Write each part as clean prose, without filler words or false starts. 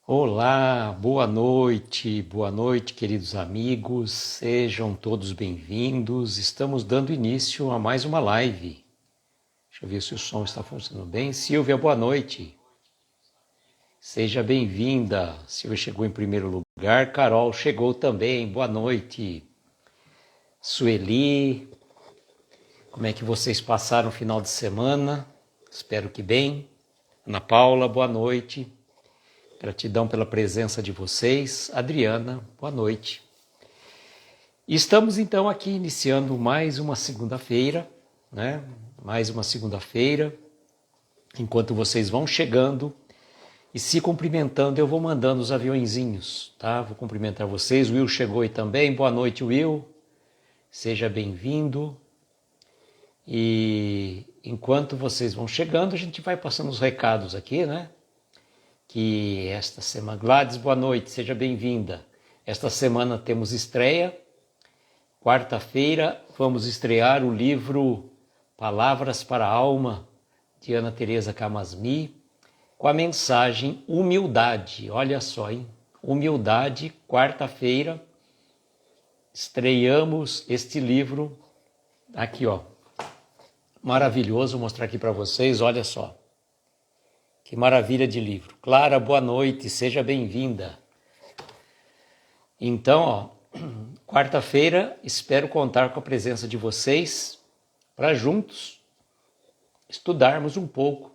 Olá, boa noite, queridos amigos, sejam todos bem-vindos. Estamos dando início a mais uma live. Deixa eu ver se o som está funcionando bem. Silvia, boa noite. Seja bem-vinda. Silvia chegou em primeiro lugar, Carol chegou também, boa noite. Sueli, como é que vocês passaram o final de semana? Espero que bem. Ana Paula, boa noite. Gratidão pela presença de vocês. Adriana, boa noite. Estamos então aqui iniciando mais uma segunda-feira, né? Mais uma segunda-feira. Enquanto vocês vão chegando e se cumprimentando, eu vou mandando os aviõezinhos, tá? Vou cumprimentar vocês. O Will chegou aí também. Boa noite, Will. Seja bem-vindo. E enquanto vocês vão chegando, a gente vai passando os recados aqui, né? Que esta semana... Gladys, boa noite, seja bem-vinda. Esta semana temos estreia. Quarta-feira vamos estrear o livro Palavras para a Alma, de Ana Teresa Camasmi, com a mensagem Humildade. Olha só, hein? Humildade, quarta-feira, estreamos este livro. Aqui, ó. Maravilhoso, vou mostrar aqui para vocês, olha só. Que maravilha de livro. Clara, boa noite, seja bem-vinda. Então, ó, quarta-feira espero contar com a presença de vocês para juntos estudarmos um pouco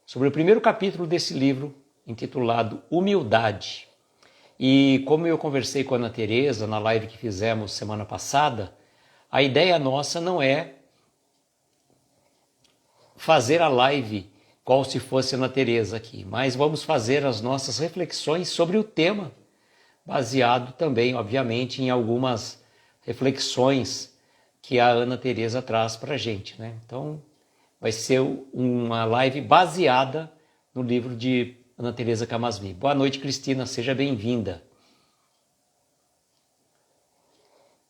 sobre o primeiro capítulo desse livro, intitulado Humildade. E como eu conversei com a Ana Teresa na live que fizemos semana passada, a ideia nossa não é fazer a live qual se fosse a Ana Teresa aqui, mas vamos fazer as nossas reflexões sobre o tema, baseado também, obviamente, em algumas reflexões que a Ana Teresa traz para a gente, né? Então, vai ser uma live baseada no livro de Ana Teresa Camasmi. Boa noite, Cristina, seja bem-vinda.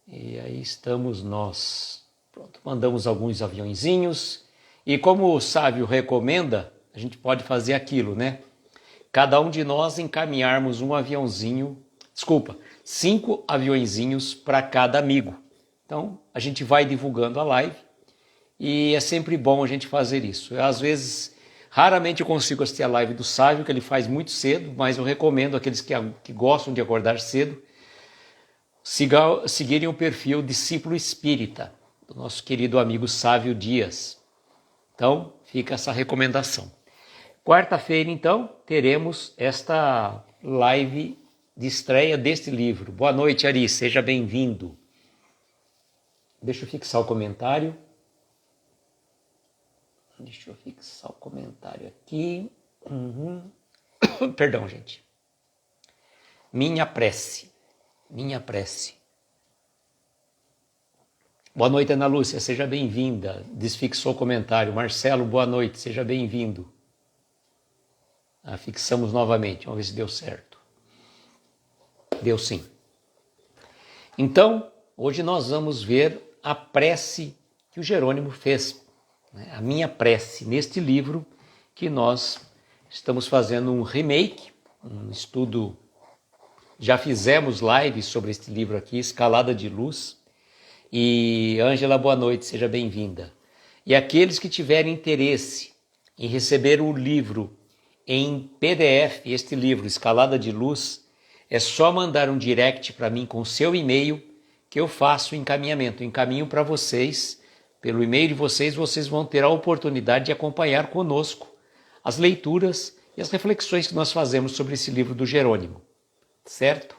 E aí estamos nós. Pronto, mandamos alguns aviõezinhos. E como o sábio recomenda, a gente pode fazer aquilo, né? Cada um de nós encaminharmos um aviãozinho, 5 aviõezinhos para cada amigo. Então, a gente vai divulgando a live e é sempre bom a gente fazer isso. Às vezes, raramente eu consigo assistir a live do sábio, que ele faz muito cedo, mas eu recomendo aqueles que gostam de acordar cedo, seguirem o perfil Discípulo Espírita, do nosso querido amigo Sávio Dias. Então, fica essa recomendação. Quarta-feira, então, teremos esta live de estreia deste livro. Boa noite, Ari, seja bem-vindo. Deixa eu fixar o comentário. Aqui. Perdão, gente. Minha prece. Boa noite, Ana Lúcia, seja bem-vinda. Desfixou o comentário. Marcelo, boa noite, seja bem-vindo. Fixamos novamente, vamos ver se deu certo. Deu sim. Então, hoje nós vamos ver a prece que o Jerônimo fez, né? A minha prece, neste livro que nós estamos fazendo um remake, um estudo. Já fizemos lives sobre este livro aqui, Escalada de Luz. E Ângela, boa noite, seja bem-vinda. E aqueles que tiverem interesse em receber o livro em PDF, este livro, Escalada de Luz, é só mandar um direct para mim com seu e-mail que eu faço o encaminhamento. Encaminho para vocês, pelo e-mail de vocês, vocês vão ter a oportunidade de acompanhar conosco as leituras e as reflexões que nós fazemos sobre esse livro do Jerônimo, certo?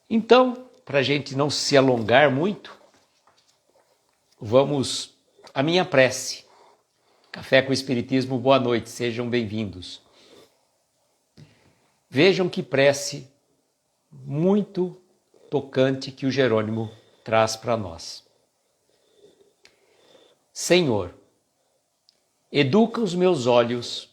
Então, para a gente não se alongar muito, vamos à minha prece. Café com Espiritismo, boa noite, sejam bem-vindos. Vejam que prece muito tocante que o Jerônimo traz para nós. Senhor, educa os meus olhos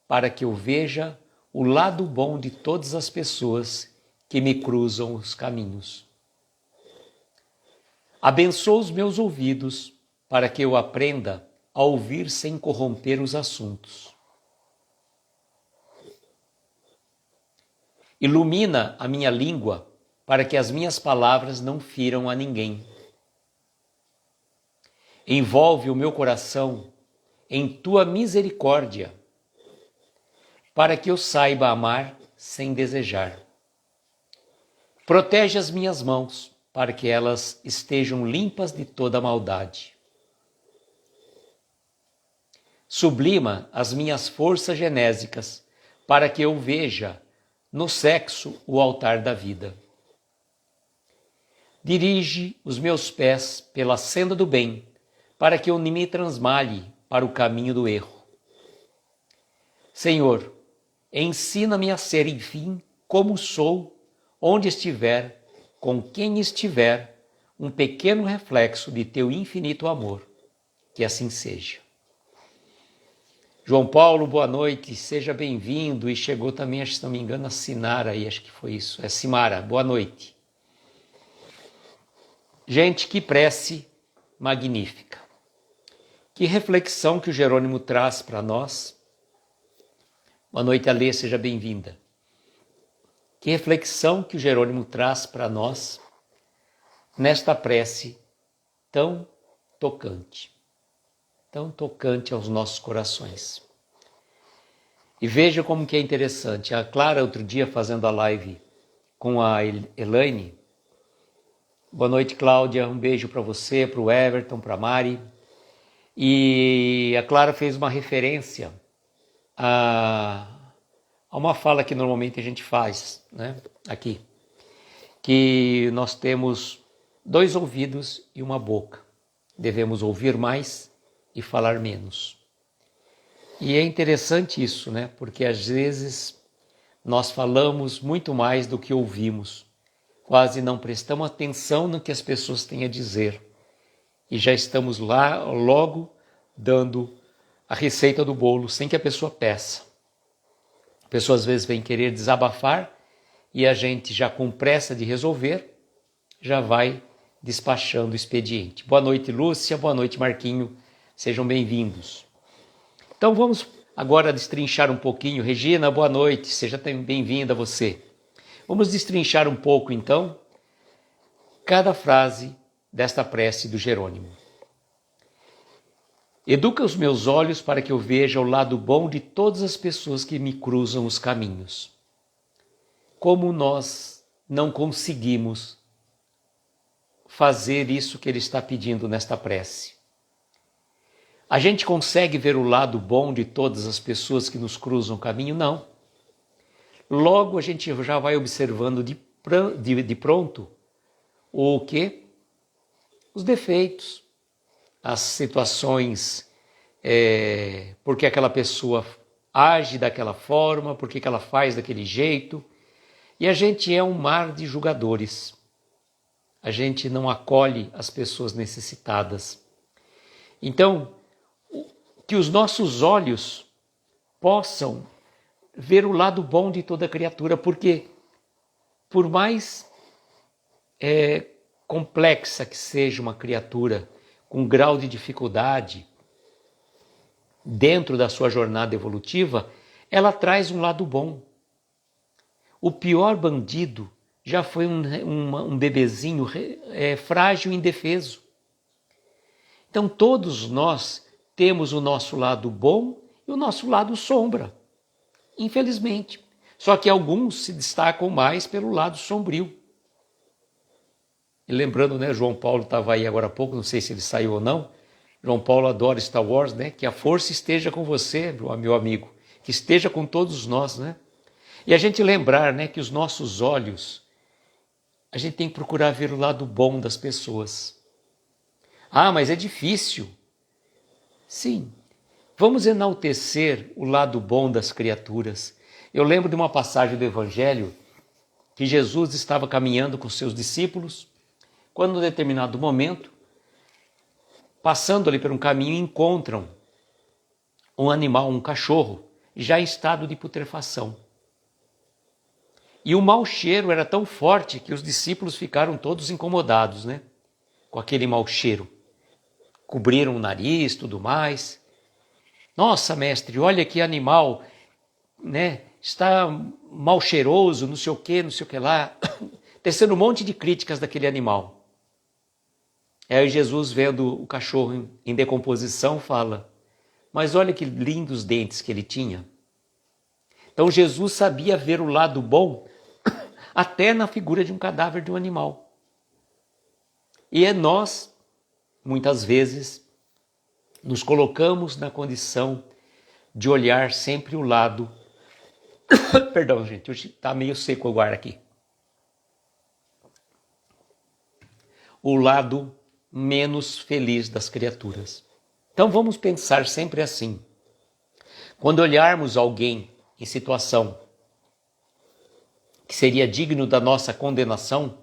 para que eu veja o lado bom de todas as pessoas que me cruzam os caminhos. Abençoa os meus ouvidos para que eu aprenda a ouvir sem corromper os assuntos. Ilumina a minha língua para que as minhas palavras não firam a ninguém. Envolve o meu coração em tua misericórdia, para que eu saiba amar sem desejar. Protege as minhas mãos, para que elas estejam limpas de toda maldade. Sublima as minhas forças genésicas, para que eu veja no sexo o altar da vida. Dirige os meus pés pela senda do bem, para que eu não me transmalhe para o caminho do erro. Senhor, ensina-me a ser, enfim, como sou, onde estiver, com quem estiver, um pequeno reflexo de teu infinito amor. Que assim seja. João Paulo, boa noite, seja bem-vindo. E chegou também, acho que se não me engano, a Sinara aí, acho que foi isso. É Simara, boa noite. Gente, que prece magnífica. Que reflexão que o Jerônimo traz para nós. Boa noite, Alê, seja bem-vinda. Que reflexão que o Jerônimo traz para nós nesta prece tão tocante aos nossos corações. E veja como que é interessante. A Clara, outro dia, fazendo a live com a Elaine. Boa noite, Cláudia. Um beijo para você, para o Everton, para a Mari. E a Clara fez uma referência a uma fala que normalmente a gente faz, né, aqui, que nós temos 2 ouvidos e uma boca. Devemos ouvir mais e falar menos. E é interessante isso, né, porque às vezes nós falamos muito mais do que ouvimos, quase não prestamos atenção no que as pessoas têm a dizer. E já estamos lá logo dando a receita do bolo sem que a pessoa peça. A pessoa às vezes vem querer desabafar e a gente já com pressa de resolver, já vai despachando o expediente. Boa noite, Lúcia, boa noite, Marquinho, sejam bem-vindos. Então vamos agora destrinchar um pouquinho. Regina, boa noite, seja bem-vinda você. Vamos destrinchar um pouco então cada frase desta prece do Jerônimo. Educa os meus olhos para que eu veja o lado bom de todas as pessoas que me cruzam os caminhos. Como nós não conseguimos fazer isso que ele está pedindo nesta prece? A gente consegue ver o lado bom de todas as pessoas que nos cruzam o caminho? Não. Logo a gente já vai observando de pronto o quê? Os defeitos, as situações, porque aquela pessoa age daquela forma, porque ela faz daquele jeito. E a gente é um mar de julgadores. A gente não acolhe as pessoas necessitadas. Então, que os nossos olhos possam ver o lado bom de toda criatura, porque por mais complexa que seja uma criatura, com grau de dificuldade, dentro da sua jornada evolutiva, ela traz um lado bom. O pior bandido já foi um bebezinho frágil e indefeso. Então todos nós temos o nosso lado bom e o nosso lado sombra, infelizmente. Só que alguns se destacam mais pelo lado sombrio. E lembrando, né, João Paulo estava aí agora há pouco, não sei se ele saiu ou não. João Paulo adora Star Wars, né? Que a força esteja com você, meu amigo, que esteja com todos nós, né? E a gente lembrar, né, que os nossos olhos, a gente tem que procurar ver o lado bom das pessoas. Ah, mas é difícil. Sim, vamos enaltecer o lado bom das criaturas. Eu lembro de uma passagem do Evangelho que Jesus estava caminhando com seus discípulos, quando em determinado momento, passando ali por um caminho, encontram um animal, um cachorro, já em estado de putrefação. E o mau cheiro era tão forte que os discípulos ficaram todos incomodados, né? Com aquele mau cheiro. Cobriram o nariz, tudo mais. Nossa, mestre, olha que animal. né, está mal cheiroso, não sei o que lá, tecendo um monte de críticas daquele animal. Aí Jesus, vendo o cachorro em decomposição, fala, mas olha que lindos dentes que ele tinha. Então Jesus sabia ver o lado bom até na figura de um cadáver de um animal. E nós, muitas vezes, nos colocamos na condição de olhar sempre o lado... Perdão, gente, hoje está meio seco o ar aqui. O lado menos feliz das criaturas. Então vamos pensar sempre assim. Quando olharmos alguém em situação que seria digno da nossa condenação,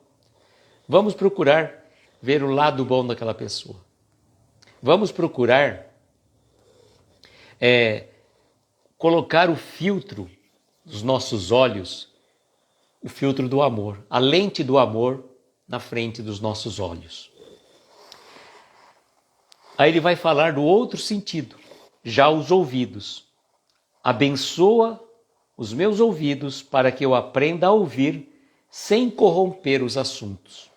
vamos procurar ver o lado bom daquela pessoa. Vamos procurar colocar o filtro dos nossos olhos, o filtro do amor, a lente do amor na frente dos nossos olhos. Aí ele vai falar do outro sentido, já os ouvidos. Abençoa os meus ouvidos para que eu aprenda a ouvir sem corromper os assuntos.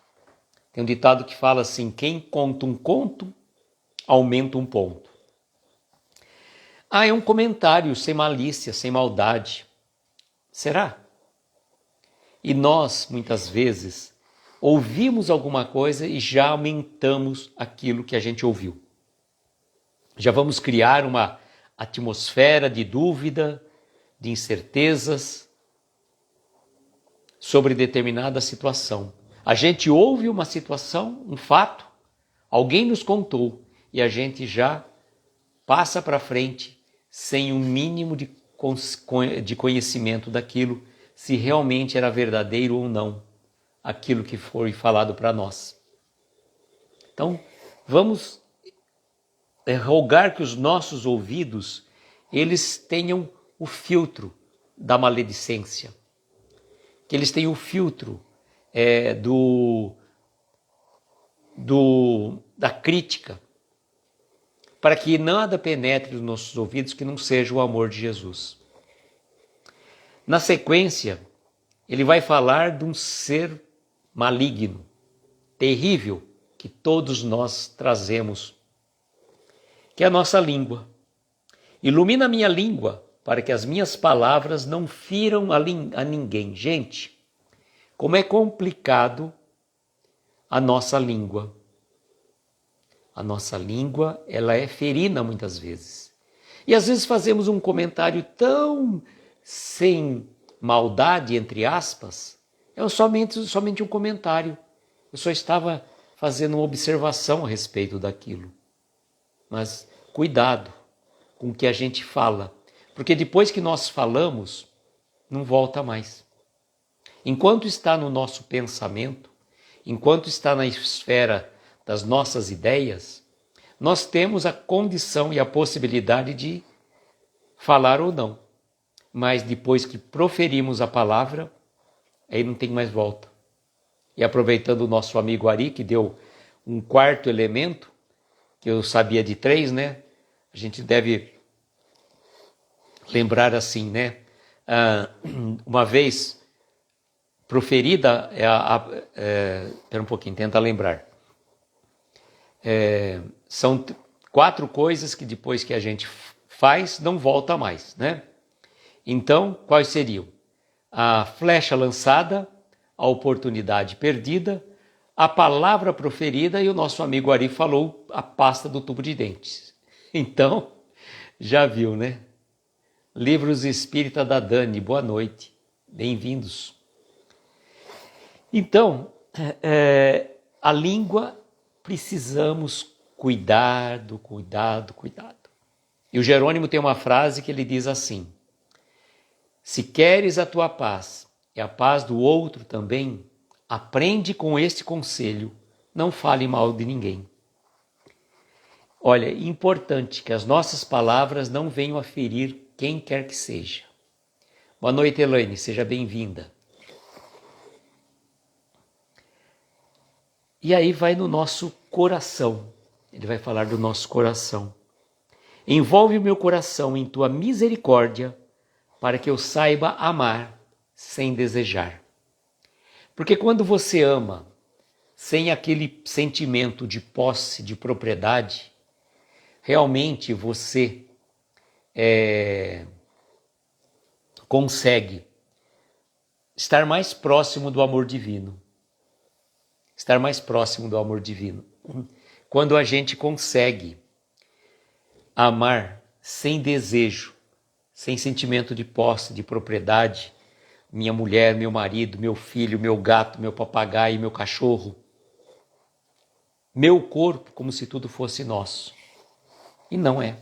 Tem um ditado que fala assim, quem conta um conto, aumenta um ponto. É um comentário sem malícia, sem maldade. Será? E nós, muitas vezes, ouvimos alguma coisa e já aumentamos aquilo que a gente ouviu. Já vamos criar uma atmosfera de dúvida, de incertezas sobre determinada situação. A gente ouve uma situação, um fato, alguém nos contou e a gente já passa para frente sem um mínimo de conhecimento daquilo, se realmente era verdadeiro ou não, aquilo que foi falado para nós. Então, vamos rogar que os nossos ouvidos, eles tenham o filtro da maledicência, que eles tenham o filtro da crítica, para que nada penetre nos nossos ouvidos que não seja o amor de Jesus. Na sequência, ele vai falar de um ser maligno, terrível, que todos nós trazemos, que é a nossa língua. Ilumina a minha língua, para que as minhas palavras não firam a ninguém. Gente, como é complicado a nossa língua. A nossa língua, ela é ferina muitas vezes. E às vezes fazemos um comentário tão sem maldade, entre aspas, é somente um comentário. Eu só estava fazendo uma observação a respeito daquilo. Mas cuidado com o que a gente fala, porque depois que nós falamos, não volta mais. Enquanto está no nosso pensamento, enquanto está na esfera das nossas ideias, nós temos a condição e a possibilidade de falar ou não. Mas depois que proferimos a palavra, aí não tem mais volta. E aproveitando o nosso amigo Ari, que deu um quarto elemento, que eu sabia de 3, né? A gente deve lembrar assim, né? Uma vez proferida, espera um pouquinho, tenta lembrar. São 4 coisas que depois que a gente faz, não volta mais, né? Então, quais seriam? A flecha lançada, a oportunidade perdida, a palavra proferida e o nosso amigo Ari falou a pasta do tubo de dentes. Então, já viu, né? Livros Espírita da Dani, boa noite, bem-vindos. Então, a língua precisamos cuidado. E o Jerônimo tem uma frase que ele diz assim, se queres a tua paz e a paz do outro também, aprende com este conselho, não fale mal de ninguém. Olha, é importante que as nossas palavras não venham a ferir quem quer que seja. Boa noite, Elaine, seja bem-vinda. E aí vai no nosso coração, ele vai falar do nosso coração. Envolve o meu coração em tua misericórdia, para que eu saiba amar sem desejar. Porque quando você ama sem aquele sentimento de posse, de propriedade, realmente você consegue estar mais próximo do amor divino. Estar mais próximo do amor divino. Quando a gente consegue amar sem desejo, sem sentimento de posse, de propriedade, minha mulher, meu marido, meu filho, meu gato, meu papagaio, meu cachorro, meu corpo, como se tudo fosse nosso. E não é.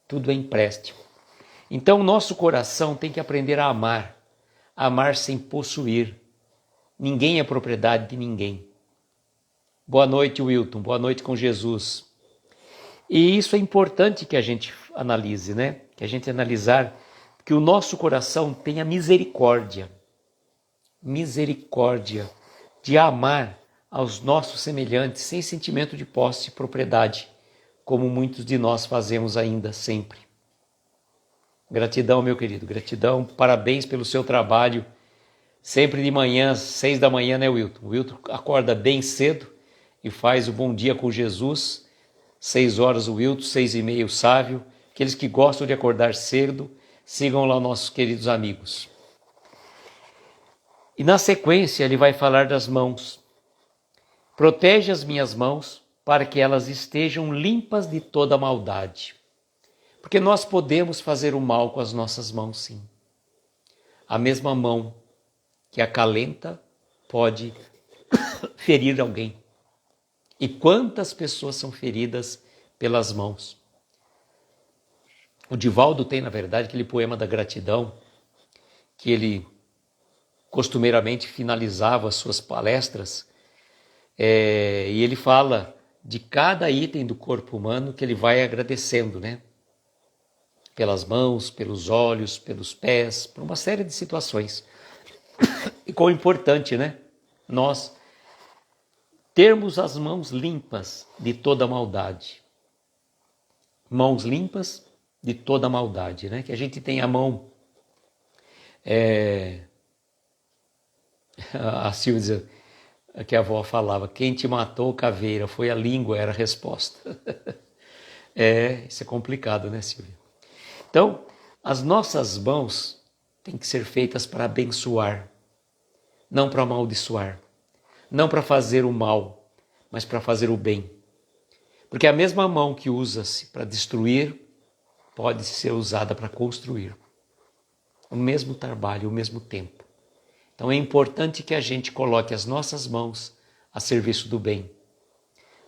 Tudo é empréstimo. Então, o nosso coração tem que aprender a amar sem possuir. Ninguém é propriedade de ninguém. Boa noite, Wilton. Boa noite com Jesus. E isso é importante que a gente analise, né? Que a gente analisar que o nosso coração tenha misericórdia de amar aos nossos semelhantes sem sentimento de posse e propriedade, como muitos de nós fazemos ainda sempre. Gratidão, meu querido, gratidão, parabéns pelo seu trabalho, sempre de manhã, 6 da manhã, né, Wilton? O Wilton acorda bem cedo e faz o Bom Dia com Jesus, 6 horas o Wilton, 6h30 o Sávio. Aqueles que gostam de acordar cedo, sigam lá nossos queridos amigos. E na sequência ele vai falar das mãos. Protege as minhas mãos para que elas estejam limpas de toda maldade. Porque nós podemos fazer o mal com as nossas mãos, sim. A mesma mão que acalenta pode ferir alguém. E quantas pessoas são feridas pelas mãos? O Divaldo tem, na verdade, aquele poema da gratidão, que ele costumeiramente finalizava as suas palestras, e ele fala de cada item do corpo humano que ele vai agradecendo, né? Pelas mãos, pelos olhos, pelos pés, por uma série de situações. E quão importante, né? Nós termos as mãos limpas de toda maldade. Mãos limpas de toda maldade, né? Que a gente tem a mão... A Silvia, que a avó falava, quem te matou, caveira, foi a língua, era a resposta. Isso é complicado, né, Silvia? Então, as nossas mãos têm que ser feitas para abençoar, não para amaldiçoar, não para fazer o mal, mas para fazer o bem. Porque a mesma mão que usa-se para destruir pode ser usada para construir. O mesmo trabalho, o mesmo tempo. Então é importante que a gente coloque as nossas mãos a serviço do bem.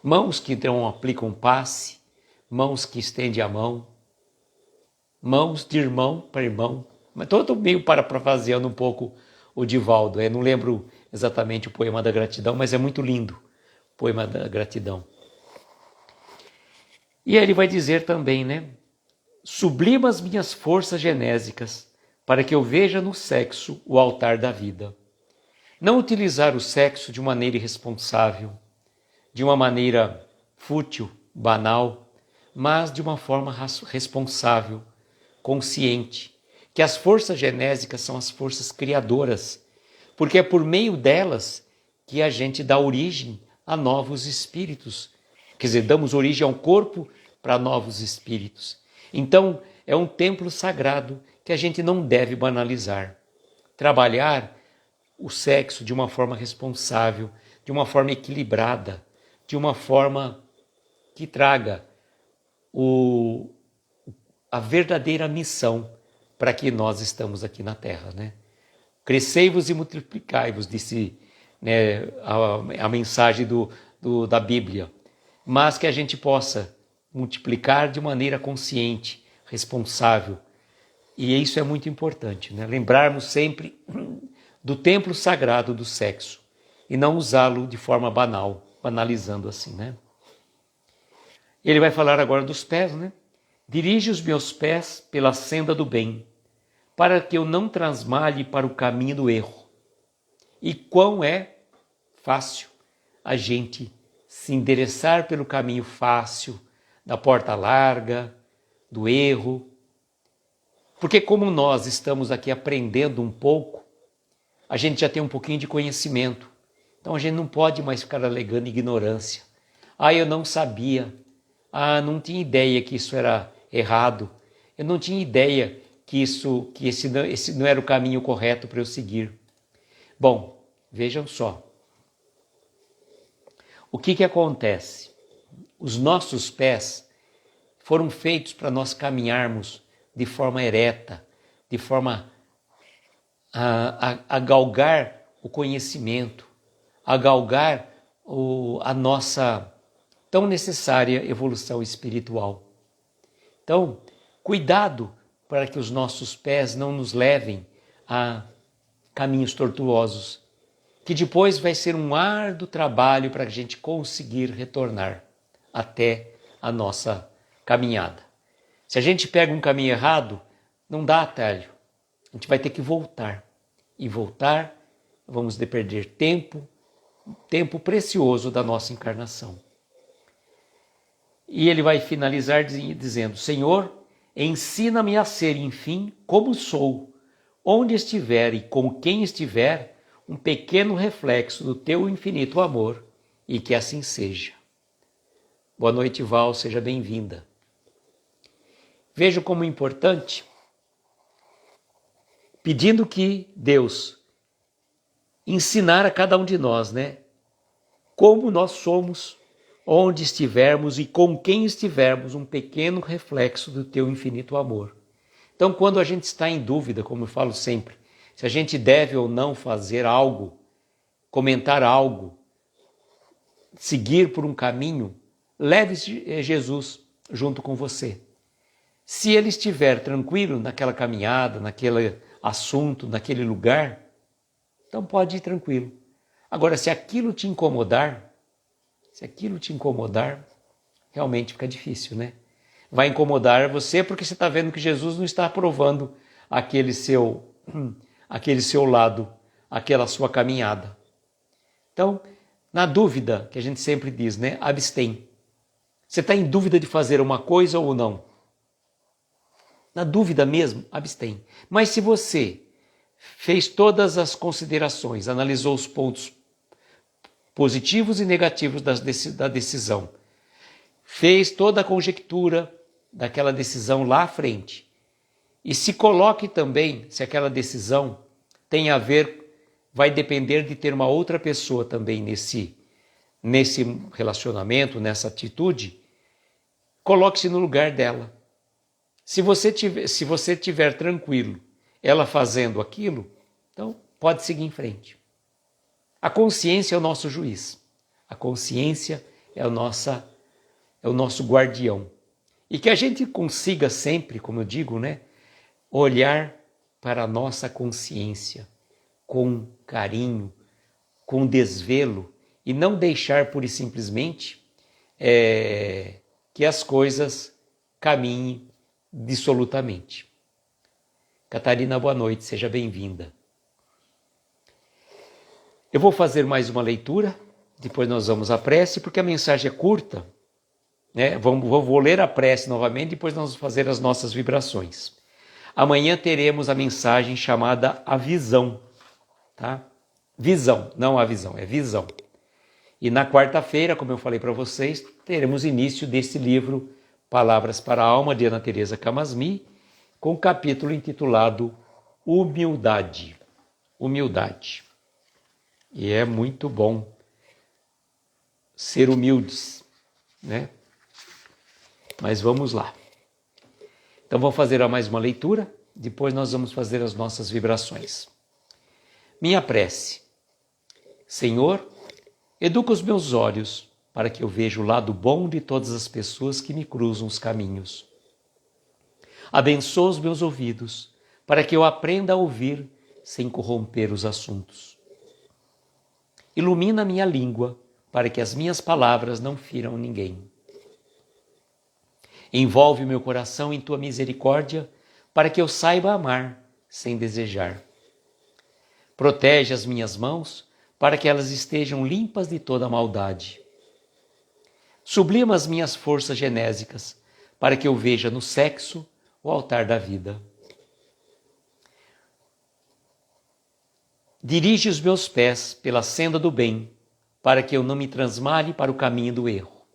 Mãos que então aplicam passe, mãos que estendem a mão, mãos de irmão para irmão. Mas estou meio parafraseando um pouco o Divaldo. Não lembro exatamente o poema da gratidão, mas é muito lindo o poema da gratidão. E aí ele vai dizer também, né? Sublima as minhas forças genésicas, para que eu veja no sexo o altar da vida. Não utilizar o sexo de maneira irresponsável, de uma maneira fútil, banal, mas de uma forma responsável, consciente, que as forças genésicas são as forças criadoras, porque é por meio delas que a gente dá origem a novos espíritos. Quer dizer, damos origem a um corpo para novos espíritos. Então, é um templo sagrado que a gente não deve banalizar. Trabalhar o sexo de uma forma responsável, de uma forma equilibrada, de uma forma que traga a verdadeira missão para que nós estamos aqui na Terra, né? Crescei-vos e multiplicai-vos, disse, né, a mensagem da Bíblia, mas que a gente possa multiplicar de maneira consciente, responsável. E isso é muito importante, né? Lembrarmos sempre do templo sagrado do sexo e não usá-lo de forma banal, banalizando assim, né? Ele vai falar agora dos pés, né? Dirige os meus pés pela senda do bem, para que eu não transmalhe para o caminho do erro. E quão é fácil a gente se endereçar pelo caminho fácil, da porta larga, do erro. Porque como nós estamos aqui aprendendo um pouco, a gente já tem um pouquinho de conhecimento. Então a gente não pode mais ficar alegando ignorância. Ah, eu não sabia. Ah, não tinha ideia que isso era errado. Eu não tinha ideia que esse não era o caminho correto para eu seguir. Bom, vejam só. O que acontece? Os nossos pés foram feitos para nós caminharmos de forma ereta, de forma a galgar o conhecimento, a galgar a nossa tão necessária evolução espiritual. Então, cuidado para que os nossos pés não nos levem a caminhos tortuosos, que depois vai ser um árduo trabalho para a gente conseguir retornar até a nossa caminhada. Se a gente pega um caminho errado, não dá atalho. A gente vai ter que voltar. E voltar, vamos perder tempo precioso da nossa encarnação. E ele vai finalizar dizendo: Senhor, ensina-me a ser, enfim, como sou, onde estiver e com quem estiver, um pequeno reflexo do teu infinito amor, e que assim seja. Boa noite, Val, seja bem-vinda. Vejo como importante, pedindo que Deus ensinar a cada um de nós, como nós somos, onde estivermos e com quem estivermos, um pequeno reflexo do teu infinito amor. Então, quando a gente está em dúvida, como eu falo sempre, se a gente deve ou não fazer algo, comentar algo, seguir por um caminho, leve Jesus junto com você. Se ele estiver tranquilo naquela caminhada, naquele assunto, naquele lugar, então pode ir tranquilo. Agora, se aquilo te incomodar, realmente fica difícil, Vai incomodar você porque você está vendo que Jesus não está aprovando aquele seu lado, aquela sua caminhada. Então, na dúvida, que a gente sempre diz, abstém. Você está em dúvida de fazer uma coisa ou não? Na dúvida mesmo, abstém. Mas se você fez todas as considerações, analisou os pontos positivos e negativos da decisão, fez toda a conjectura daquela decisão lá à frente, e se coloque também, se aquela decisão tem a ver, vai depender de ter uma outra pessoa também nesse relacionamento, nessa atitude, coloque-se no lugar dela. Se você tiver tranquilo, ela fazendo aquilo, então pode seguir em frente. A consciência é o nosso juiz. A consciência é o nosso guardião. E que a gente consiga sempre, como eu digo, olhar para a nossa consciência com carinho, com desvelo, e não deixar pura e simplesmente que as coisas caminhem dissolutamente. Catarina, boa noite, seja bem-vinda. Eu vou fazer mais uma leitura, depois nós vamos à prece, porque a mensagem é curta, Vou ler a prece novamente, depois nós vamos fazer as nossas vibrações. Amanhã teremos a mensagem chamada A Visão, tá? Visão, não a visão, é visão. E na quarta-feira, como eu falei para vocês, teremos início desse livro Palavras para a Alma, de Ana Teresa Camasmi, com o capítulo intitulado Humildade. Humildade. E é muito bom ser humildes, Mas vamos lá. Então vou fazer mais uma leitura, depois nós vamos fazer as nossas vibrações. Minha prece. Senhor, educa os meus olhos para que eu veja o lado bom de todas as pessoas que me cruzam os caminhos. Abençoa os meus ouvidos para que eu aprenda a ouvir sem corromper os assuntos. Ilumina minha língua para que as minhas palavras não firam ninguém. Envolve o meu coração em tua misericórdia para que eu saiba amar sem desejar. Protege as minhas mãos para que elas estejam limpas de toda maldade. Sublima as minhas forças genésicas para que eu veja no sexo o altar da vida. Dirige os meus pés pela senda do bem, para que eu não me transmale para o caminho do erro.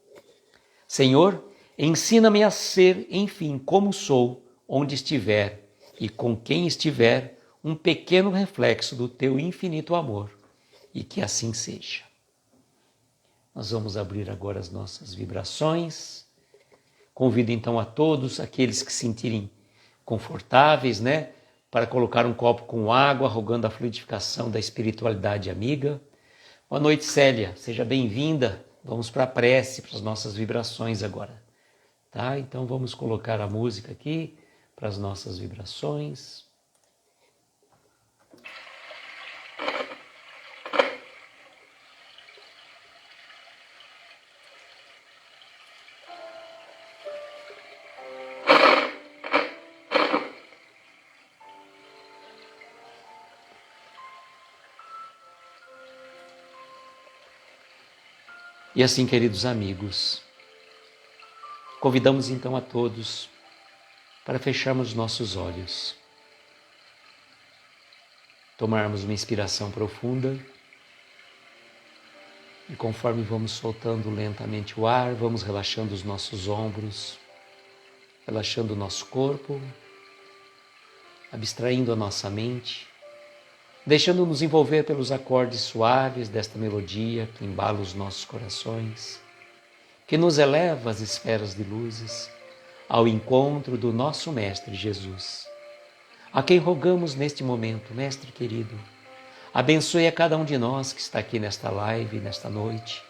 Senhor, ensina-me a ser, enfim, como sou, onde estiver e com quem estiver, um pequeno reflexo do teu infinito amor, e que assim seja. Nós vamos abrir agora as nossas vibrações. Convido então a todos aqueles que se sentirem confortáveis, para colocar um copo com água, rogando a fluidificação da espiritualidade amiga. Boa noite, Célia. Seja bem-vinda. Vamos para a prece, para as nossas vibrações agora. Tá? Então vamos colocar a música aqui para as nossas vibrações. E assim, queridos amigos, convidamos então a todos para fecharmos nossos olhos, tomarmos uma inspiração profunda e conforme vamos soltando lentamente o ar, vamos relaxando os nossos ombros, relaxando o nosso corpo, abstraindo a nossa mente, deixando-nos envolver pelos acordes suaves desta melodia que embala os nossos corações, que nos eleva às esferas de luzes, ao encontro do nosso Mestre Jesus, a quem rogamos neste momento, Mestre querido, abençoe a cada um de nós que está aqui nesta live, nesta noite,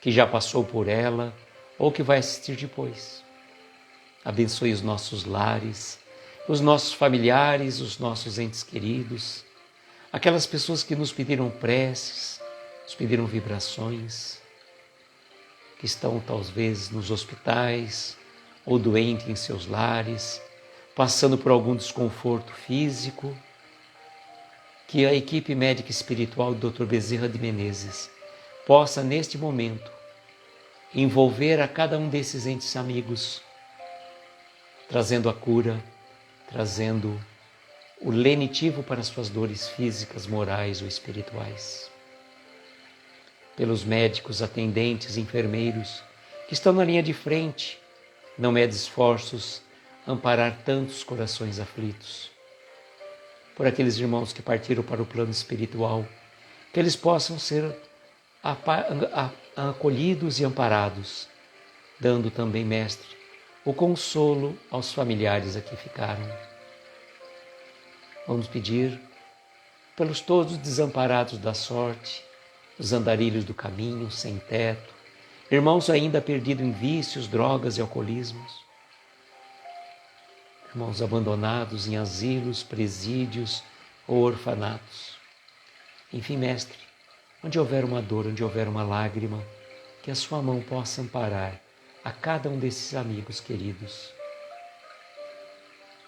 que já passou por ela ou que vai assistir depois. Abençoe os nossos lares, os nossos familiares, os nossos entes queridos, aquelas pessoas que nos pediram preces, nos pediram vibrações, que estão talvez nos hospitais ou doentes em seus lares, passando por algum desconforto físico, que a equipe médica espiritual do Dr. Bezerra de Menezes possa, neste momento, envolver a cada um desses entes amigos, trazendo a cura, trazendo o lenitivo para as suas dores físicas, morais ou espirituais. Pelos médicos, atendentes, enfermeiros que estão na linha de frente, não mede esforços amparar tantos corações aflitos. Por aqueles irmãos que partiram para o plano espiritual, que eles possam ser acolhidos e amparados, dando também, Mestre, o consolo aos familiares a que ficaram. Vamos pedir pelos todos desamparados da sorte, os andarilhos do caminho, sem teto, irmãos ainda perdidos em vícios, drogas e alcoolismos, irmãos abandonados em asilos, presídios ou orfanatos. Enfim, Mestre, onde houver uma dor, onde houver uma lágrima, que a sua mão possa amparar a cada um desses amigos queridos.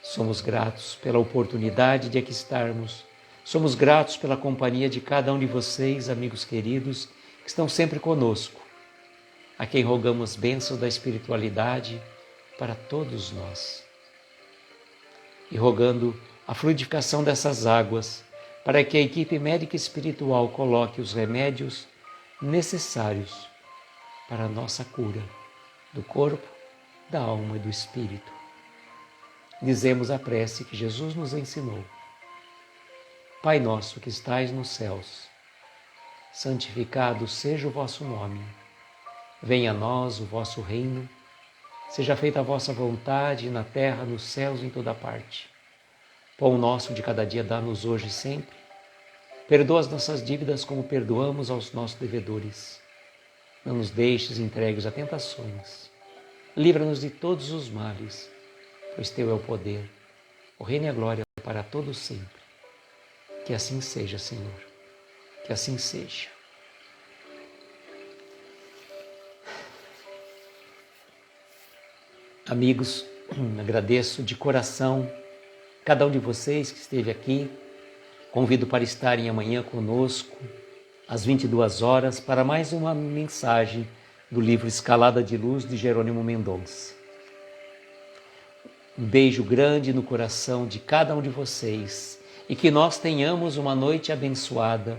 Somos gratos pela oportunidade de aqui estarmos. Somos gratos pela companhia de cada um de vocês, amigos queridos, que estão sempre conosco, a quem rogamos bênçãos da espiritualidade para todos nós. E rogando a fluidificação dessas águas, para que a equipe médica espiritual coloque os remédios necessários para a nossa cura do corpo, da alma e do espírito. Dizemos a prece que Jesus nos ensinou. Pai nosso que estais nos céus, santificado seja o vosso nome. Venha a nós o vosso reino, seja feita a vossa vontade na terra, nos céus e em toda parte. Pão nosso de cada dia dá-nos hoje e sempre. Perdoa as nossas dívidas como perdoamos aos nossos devedores. Não nos deixes entregues a tentações. Livra-nos de todos os males, pois teu é o poder, o reino e a glória para todos sempre. Que assim seja, Senhor. Que assim seja. Amigos, agradeço de coração cada um de vocês que esteve aqui. Convido para estarem amanhã conosco, às 22 horas, para mais uma mensagem do livro Escalada de Luz, de Jerônimo Mendonça. Um beijo grande no coração de cada um de vocês. e que nós tenhamos uma noite abençoada,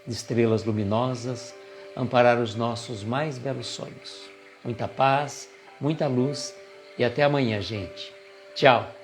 de estrelas luminosas, amparar os nossos mais belos sonhos. Muita paz, muita luz e até amanhã, gente. Tchau!